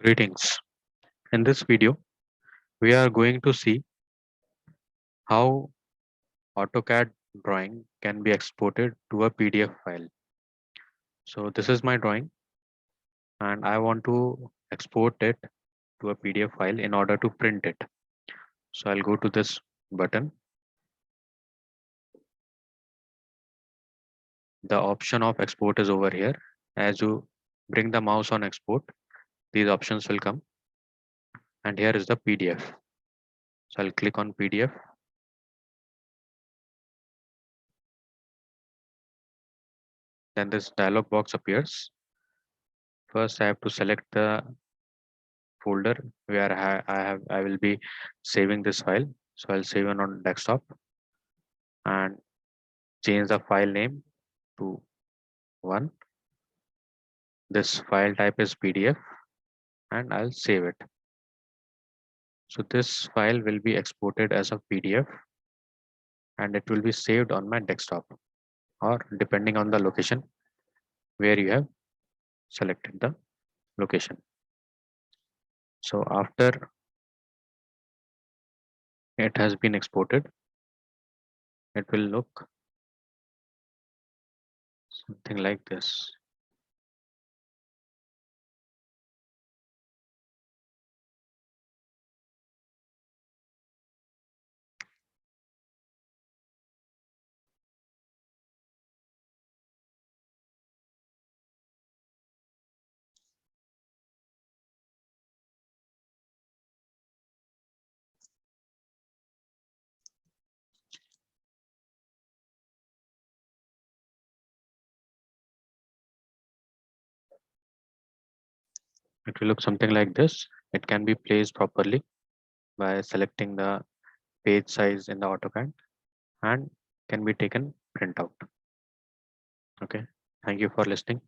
Greetings. In this video, we are going to see how AutoCAD drawing can be exported to a PDF file. So this is my drawing and I want to export it to a PDF file in order to print it. So I'll go to this button. The option of export is over here. As you bring the mouse on export, these options will come and here is the PDF. So I'll click on PDF. Then this dialog box appears. First, I have to select the folder where I will be saving this file. So I'll save it on desktop and change the file name to one. This file type is PDF and I'll save it. So this file will be exported as a PDF and it will be saved on my desktop or depending on the location where you have selected the location. So after it has been exported, it will look something like this. It will look something like this. It can be placed properly by selecting the page size in the AutoCAD and can be taken print out. Okay, thank you for listening.